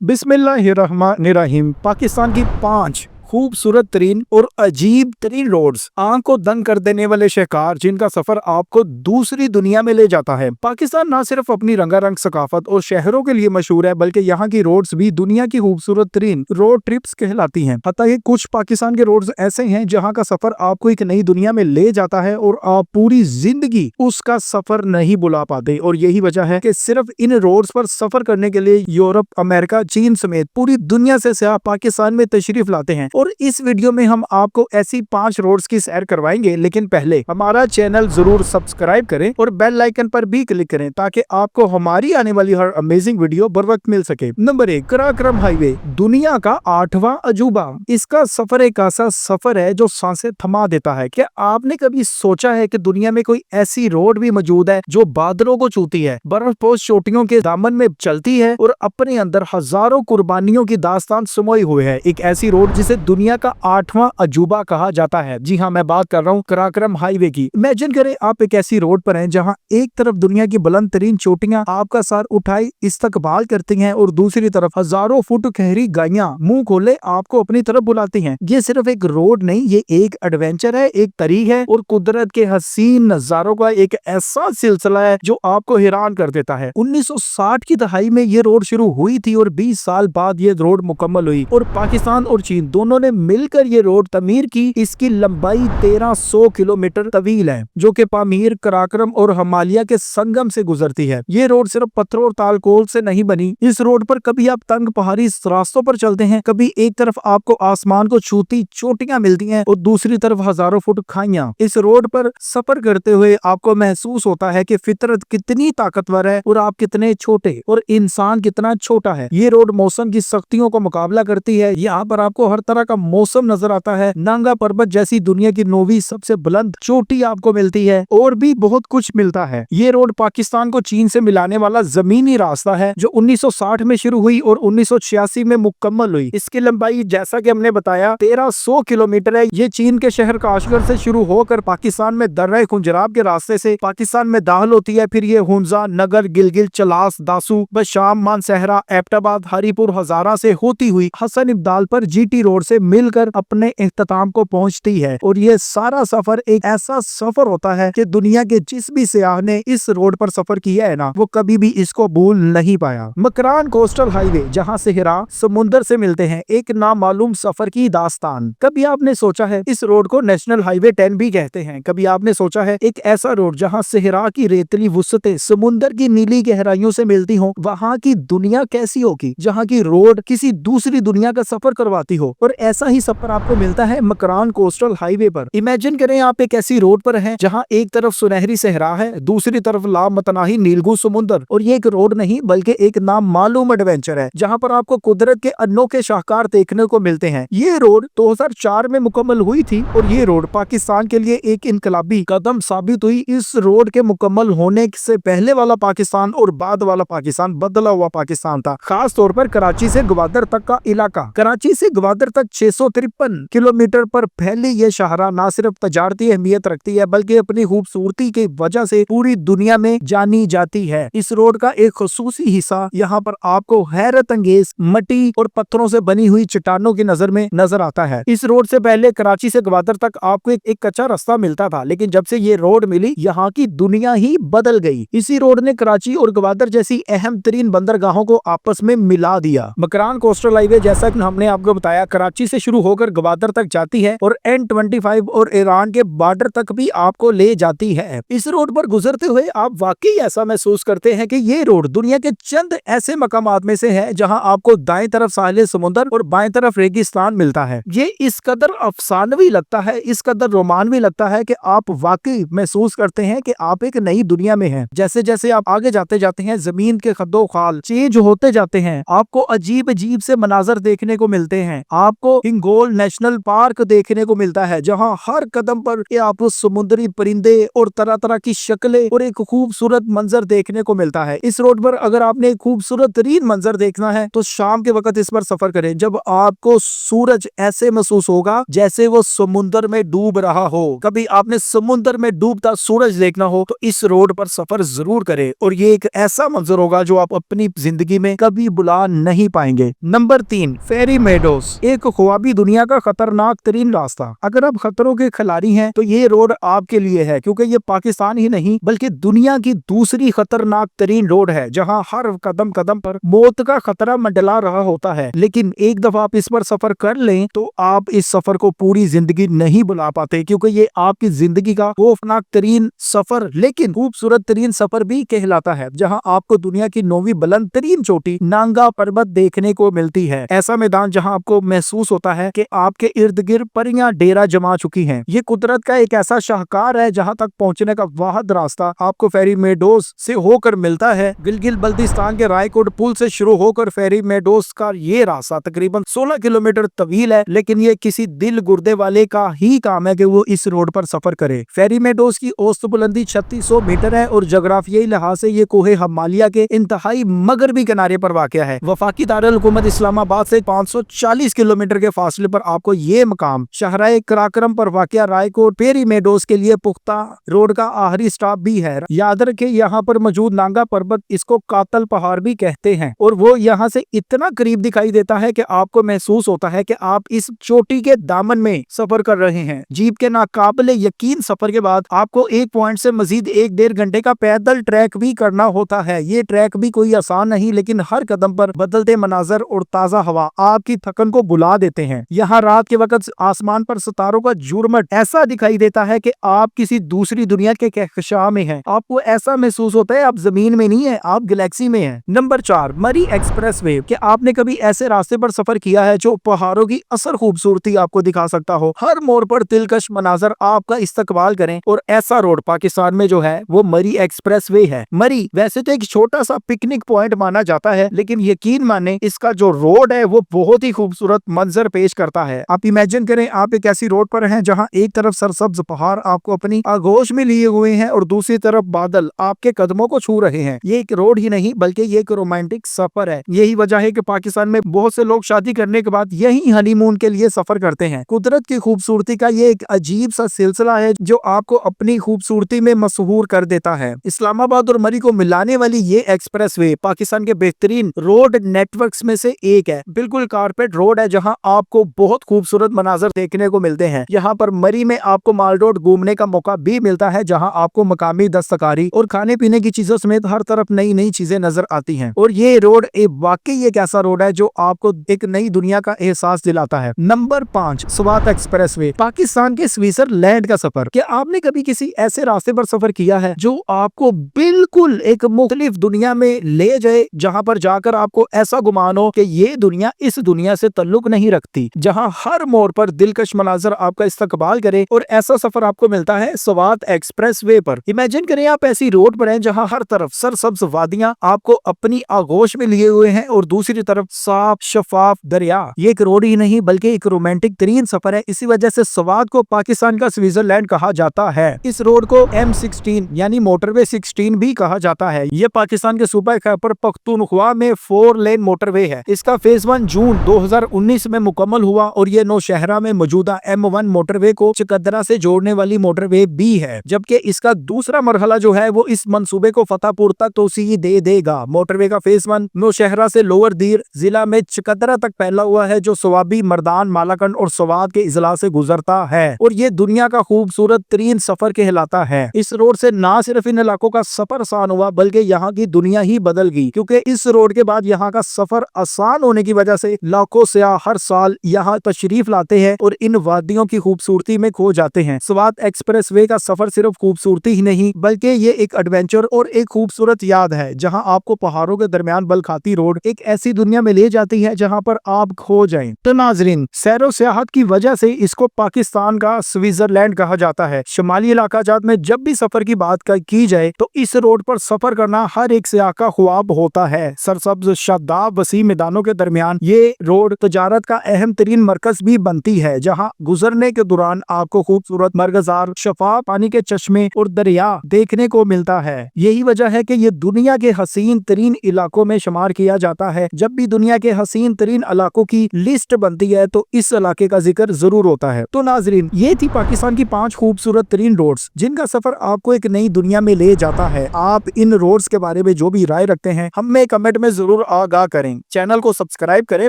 बिस्मिल्लाहिर्रहमानिर्रहीम। पाकिस्तान की 5 खूबसूरत तरीन और अजीब तरीन रोड्स, आंख को दंग कर देने वाले शहकार जिनका सफर आपको दूसरी दुनिया में ले जाता है। पाकिस्तान न सिर्फ अपनी रंगारंग सकाफत और शहरों के लिए मशहूर है, बल्कि यहाँ की रोड्स भी दुनिया की खूबसूरत तरीन रोड ट्रिप्स कहलाती हैं। हत्ता कि कुछ पाकिस्तान के रोड्स ऐसे हैं जहाँ का सफर आपको एक नई दुनिया में ले जाता है और आप पूरी जिंदगी उसका सफर नहीं भुला पाते। और यही वजह है कि सिर्फ इन रोड्स पर सफर करने के लिए यूरोप, अमेरिका, चीन समेत पूरी दुनिया से सयाह पाकिस्तान में तशरीफ लाते हैं। और इस वीडियो में हम आपको ऐसी 5 रोड्स की सैर करवाएंगे, लेकिन पहले हमारा चैनल जरूर सब्सक्राइब करें और बेल आइकन पर भी क्लिक करें ताकि आपको हमारी आने वाली हर अमेजिंग वीडियो बर वक्त मिल सके। नंबर 1, कराक्रम हाईवे, दुनिया का 8वां अजूबा। इसका सफर एक ऐसा सफर है जो सांसें थमा देता है। क्या आपने कभी सोचा है कि दुनिया में कोई ऐसी रोड भी मौजूद है जो बादलों को छूती है, बर्फपोश चोटियों के दामन में चलती है और अपने अंदर हजारों कुर्बानियों की दास्तान समाई हुई है? एक ऐसी रोड जिसे दुनिया का 8वां अजूबा कहा जाता है। जी हाँ, मैं बात कर रहा हूँ कराक्रम हाईवे की। इमेजिन करें आप एक ऐसी रोड पर हैं जहाँ एक तरफ दुनिया की बुलंद तरीन चोटियां आपका सर उठाए इस्तकबाल करती हैं और दूसरी तरफ हजारों फुट गहरी गायें मुंह खोले आपको अपनी तरफ बुलाती हैं। ये सिर्फ एक रोड नहीं, ये एक एडवेंचर है, एक तरीक है और कुदरत के हसीन नजारों का एक ऐसा सिलसिला है जो आपको हैरान कर देता है। 1960 की दहाई में ये रोड शुरू हुई थी और 20 साल बाद ये रोड मुकम्मल हुई और पाकिस्तान और चीन दोनों ने मिलकर ये रोड तमीर की। इसकी लंबाई 1300 किलोमीटर तवील है जो कि पामीर, कराक्रम और हिमालय के संगम से गुजरती है। ये रोड सिर्फ पत्थरों और तालकोल से नहीं बनी। इस रोड पर कभी आप तंग पहाड़ी रास्तों पर चलते हैं, कभी एक तरफ आपको आसमान को छूती चोटियां मिलती हैं और दूसरी तरफ हजारों फुट खाइयां। इस रोड पर सफर करते हुए आपको महसूस होता है कि फितरत कितनी ताकतवर है और आप कितने छोटे और इंसान कितना छोटा है। ये रोड मौसम की सख्तियों का मुकाबला करती है। यहाँ पर आपको हर तरह का मौसम नजर आता है। नांगा पर्वत जैसी दुनिया की 9वीं सबसे बुलंद चोटी आपको मिलती है और भी बहुत कुछ मिलता है। ये रोड पाकिस्तान को चीन से मिलाने वाला जमीनी रास्ता है जो 1960 में शुरू हुई और 1986 में मुकम्मल हुई। इसकी लंबाई जैसा कि हमने बताया 1300 किलोमीटर है। ये चीन के शहर काशगर से शुरू होकर पाकिस्तान में दर्रा खुंजराब के रास्ते से पाकिस्तान में दाखिल होती है। फिर ये हुंजा, नगर, गिलगित, चलास, दासू, बशाम, मानसहरा, एबटाबाद, हरीपुर, हजारा से होती हुई हसन इब्दाल पर जीटी रोड से मिलकर अपने इख्तिताम को पहुंचती है। और ये सारा सफर एक ऐसा सफर होता है कि दुनिया के जिस भी सयाह ने इस रोड पर सफर किया है ना, वो कभी भी इसको भूल नहीं पाया। मकरान कोस्टल हाईवे, जहां सेहरा समुंदर से मिलते हैं, एक नामालूम सफर की दास्तान। कभी आपने सोचा है इस रोड को नेशनल हाईवे 10 भी कहते हैं? कभी आपने सोचा है एक ऐसा रोड जहां सेहरा की रेतली वुसअतें समुंदर की नीली गहराइयों से मिलती हो, वहां की दुनिया कैसी होगी जहां की रोड किसी दूसरी दुनिया का सफर करवाती हो? और ऐसा ही सफर आपको मिलता है मकरान कोस्टल हाईवे पर। इमेजिन करें आप एक ऐसी रोड पर हैं जहां एक तरफ सुनहरी सहरा है, दूसरी तरफ लामतनाही नीलगू समुंदर। और ये एक रोड नहीं बल्कि एक नामालूम एडवेंचर है जहां पर आपको कुदरत के अनोखे शाहकार देखने को मिलते हैं। ये रोड 2004 में मुकम्मल हुई थी और ये रोड पाकिस्तान के लिए एक इनकलाबी कदम साबित हुई। इस रोड के मुकम्मल होने से पहले वाला पाकिस्तान और बाद वाला पाकिस्तान बदला हुआ पाकिस्तान था। खास तौर पर कराची से ग्वादर तक का इलाका। कराची से ग्वादर तक 653 किलोमीटर पर फैली ये शाहरा न सिर्फ तजारती अहमियत रखती है बल्कि अपनी खूबसूरती की वजह से पूरी दुनिया में जानी जाती है। इस रोड का एक खुसूसी हिस्सा यहाँ पर आपको हैरत अंगेज मट्टी और पत्थरों से बनी हुई चट्टानों की नजर में नजर आता है। इस रोड से पहले कराची से ग्वादर तक आपको एक कच्चा रास्ता मिलता था, लेकिन जब से ये रोड मिली यहाँ की दुनिया ही बदल गई। इसी रोड ने कराची और ग्वादर जैसी अहम तरीन बंदरगाहों को आपस में मिला दिया। मकरान कोस्टल हाईवे, जैसा कि हमने आपको बताया, कराची से शुरू होकर ग्वादर तक जाती है और N25 और ईरान के बॉर्डर तक भी आपको ले जाती है। इस रोड पर गुजरते हुए आप वाकई ऐसा महसूस करते हैं कि ये रोड दुनिया के चंद ऐसे मकामात में से है जहां आपको दाएं तरफ साहिल समुंदर और बाएं तरफ रेगिस्तान मिलता है। ये इस कदर अफसानवी लगता है, इस कदर रोमानवी लगता है कि आप वाकई महसूस करते हैं कि आप एक नई दुनिया में हैं। जैसे जैसे आप आगे जाते जाते हैं, जमीन के खद्दो खाल चेंज होते जाते हैं, आपको अजीब अजीब से मनाजर देखने को मिलते हैं। आपको आपको हिंगोल नेशनल पार्क देखने को मिलता है, जहाँ हर कदम पर ये आपको समुद्री परिंदे और तरह तरह की शक्लें और एक खूबसूरत मंजर देखने को मिलता है। इस रोड पर अगर आपने खूबसूरत तरीन मंजर देखना है तो शाम के वक्त इस पर सफर करें, जब आपको सूरज ऐसे महसूस होगा जैसे वो समुद्र में डूब रहा हो। कभी आपने समुद्र में डूबता सूरज देखना हो तो इस रोड पर सफर जरूर करें, और ये एक ऐसा मंजर होगा जो आप अपनी जिंदगी में कभी भुला नहीं पाएंगे। नंबर 3, फेरी मेडोस, एक ख्वाबी दुनिया का खतरनाक तरीन रास्ता। अगर आप खतरों के खिलाड़ी हैं तो ये रोड आपके लिए है, क्योंकि ये पाकिस्तान ही नहीं बल्कि दुनिया की दूसरी खतरनाक तरीन रोड है, जहां हर कदम कदम पर मौत का खतरा मंडला रहा होता है। लेकिन एक दफा आप इस पर सफर कर लें तो आप इस सफर को पूरी जिंदगी नहीं भुला पाते, क्योंकि ये आपकी जिंदगी का खौफनाक तरीन सफर लेकिन खूबसूरत तरीन सफर भी कहलाता है, जहां आपको दुनिया की 9वीं बुलंद तरीन चोटी नांगा पर्वत देखने को मिलती है। ऐसा मैदान जहां आपको महसूस होता है कि आपके इर्द गिर्द परियां डेरा जमा चुकी हैं। ये कुदरत का एक ऐसा शाहकार है जहां तक पहुंचने का वाहिद रास्ता आपको फेरी मेडोस से होकर मिलता है। गिलगित बल्तिस्तान के रायकोट पुल से शुरू होकर फेरी मेडोस का ये रास्ता तकरीबन 16 किलोमीटर तवील है, लेकिन ये किसी दिल गुर्दे वाले का ही काम है कि वो इस रोड पर सफर करे। फेरी मेडोस की औसत बुलंदी 3600 मीटर है और जोग्राफियाई लिहाज से ये कोहे हिमालय के इंतहाई मगरबी किनारे पर वाक़या है। वफाकी दारुल हुकूमत इस्लामाबाद से 540 किलोमीटर के फासले पर आपको ये मकाम शहराए कराक्रम पर वाक़या रायकोट फेरी मेडोस के लिए पुख्ता रोड का आखिरी स्टॉप भी है। याद रखें, यहाँ पर मौजूद नांगा पर्वत, इसको कातल पहाड़ भी कहते हैं, और वो यहाँ से इतना करीब दिखाई देता है कि आपको महसूस होता है कि आप इस चोटी के दामन में सफर कर रहे हैं। जीप के नाकाबिले यकीन सफर के बाद आपको एक पॉइंट से मजीद 1-1.5 घंटे का पैदल ट्रैक भी करना होता है। ये ट्रैक भी कोई आसान नहीं, लेकिन हर कदम पर बदलते मनाजर और ताजा हवा आपकी थकन को बुला देते हैं। यहाँ रात के वक्त आसमान पर सितारों का झुरमुट ऐसा दिखाई देता है कि आप किसी दूसरी दुनिया के कहकशां में हैं। आपको ऐसा महसूस होता है आप जमीन में नहीं है, आप गैलेक्सी में हैं। नंबर 4, मरी एक्सप्रेसवे। क्या आपने कभी ऐसे रास्ते पर सफर किया है जो पहाड़ों की असर खूबसूरती आपको दिखा सकता हो? हर मोड़ पर दिलकश मनाजर आपका इस्तकबाल करें, और ऐसा रोड पाकिस्तान में जो है वो मरी एक्सप्रेसवे है। मरी वैसे तो एक छोटा सा पिकनिक पॉइंट माना जाता है, लेकिन यकीन माने इसका जो रोड है वो बहुत ही खूबसूरत मंजर पेश करता है। आप इमेजिन करें, आप एक ऐसी रोड पर हैं जहां एक तरफ सरसब्ज पहाड़ आपको अपनी आगोश में लिए हुए हैं और दूसरी तरफ बादल आपके कदमों को छू रहे हैं। ये एक रोड ही नहीं बल्कि ये एक रोमांटिक सफर है। यही वजह है कि पाकिस्तान में बहुत से लोग शादी करने के बाद यही हनीमून के लिए सफर करते हैं। कुदरत की खूबसूरती का ये एक अजीब सा सिलसिला है जो आपको अपनी खूबसूरती में मशहूर कर देता है। इस्लामाबाद और मरी को मिलाने वाली ये एक्सप्रेसवे पाकिस्तान के बेहतरीन रोड नेटवर्क्स में से एक है। बिल्कुल कारपेट रोड है जहां आपको बहुत खूबसूरत मनाजर देखने को मिलते हैं। यहाँ पर मरी में आपको माल रोड घूमने का मौका भी मिलता है, जहां आपको मकामी दस्तकारी और खाने पीने की चीजों समेत हर तरफ नई नई चीजें नजर आती हैं। और ये रोड वाकई एक ऐसा रोड है जो आपको एक नई दुनिया का एहसास दिलाता है। नंबर 5, स्वात एक्सप्रेसवे, पाकिस्तान के स्विट्जरलैंड का सफर। क्या आपने कभी किसी ऐसे रास्ते पर सफर किया है जो आपको बिल्कुल एक मुख्तलिफ दुनिया में ले जाए, जहां पर जाकर आपको ऐसा गुमान हो कि ये दुनिया इस दुनिया से ताल्लुक नहीं रखती, जहां हर मोड़ पर दिलकश मनाजर आपका इस्तकबाल करे? और ऐसा सफर आपको मिलता है स्वात एक्सप्रेसवे पर। इमेजिन करें आप ऐसी रोड पर हैं जहां हर तरफ सरसब्ज वादियां आपको अपनी आगोश में लिए हुए हैं और दूसरी तरफ साफ शफाफ दरिया। ये एक रोड ही नहीं बल्कि एक रोमांटिक तरीन सफर है। इसी वजह से स्वात को पाकिस्तान का स्विट्जरलैंड कहा जाता है। इस रोड को M16 यानी मोटरवे 16 भी कहा जाता है। ये पाकिस्तान के सूबा खैबर पख्तूनख्वा में 4 लेन मोटरवे है। इसका फेज 1 जून 2019 में मुकम्मल हुआ और ये नौशहरा में मौजूदा M1 मोटरवे को चकदरा से जोड़ने वाली मोटरवे भी है, जबकि इसका दूसरा मरहला जो है वो इस मंसूबे को फतेहपुर तक तोसी दे देगा। मोटरवे का फेज 1 नौशहरा से लोअर दीर जिला में चकदरा तक फैला हुआ है, जो सवाबी, मर्दान, मालाकंड और स्वात के इजला से गुजरता है, और ये दुनिया का खूबसूरत तरीन सफर कहलाता है। इस रोड से ना सिर्फ इन इलाकों का सफर आसान हुआ बल्कि यहाँ की दुनिया ही बदल गई, क्योंकि इस रोड के बाद यहाँ का सफर आसान होने की वजह से लाखों सयाह हर साल यहाँ तशरीफ लाते हैं और इन वादियों की खूबसूरती में खो जाते हैं। स्वात एक्सप्रेसवे का सफर सिर्फ खूबसूरती ही नहीं बल्कि ये एक एडवेंचर और एक खूबसूरत याद है, जहाँ आपको पहाड़ों के दरमियान बल खाती रोड एक ऐसी दुनिया में ले जाती है जहाँ पर आप खो जाएं। तो नाजरीन, सैरो सियाहत की वजह से इसको पाकिस्तान का स्विट्जरलैंड कहा जाता है। शुमाली इलाका जात में जब भी सफर की बात की जाए तो इस रोड पर सफर करना हर एक सियाह का ख्वाब होता है। सरसब्ज शादाब वसी मैदानों के दरमियान ये रोड तजारत का اہم ترین مرکز بھی بنتی ہے، جہاں گزرنے کے دوران آپ کو خوبصورت مرغزار، شفاف پانی کے چشمے اور دریا دیکھنے کو ملتا ہے۔ یہی وجہ ہے کہ یہ دنیا کے حسین ترین علاقوں میں شمار کیا جاتا ہے۔ جب بھی دنیا کے حسین ترین علاقوں کی لسٹ بنتی ہے تو اس علاقے کا ذکر ضرور ہوتا ہے۔ تو ناظرین، یہ تھی پاکستان کی 5 خوبصورت ترین روڈز جن کا سفر آپ کو ایک نئی دنیا میں لے جاتا ہے۔ آپ ان روڈز کے بارے میں جو بھی رائے رکھتے ہیں ہمیں کمنٹ میں ضرور آگاہ کریں۔ چینل کو سبسکرائب کریں،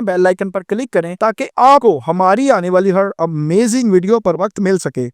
بیل آئیکن پر کلک کریں تاکہ آپ کو ہماری آنے والی ہر امیزنگ ویڈیو پر وقت مل سکے۔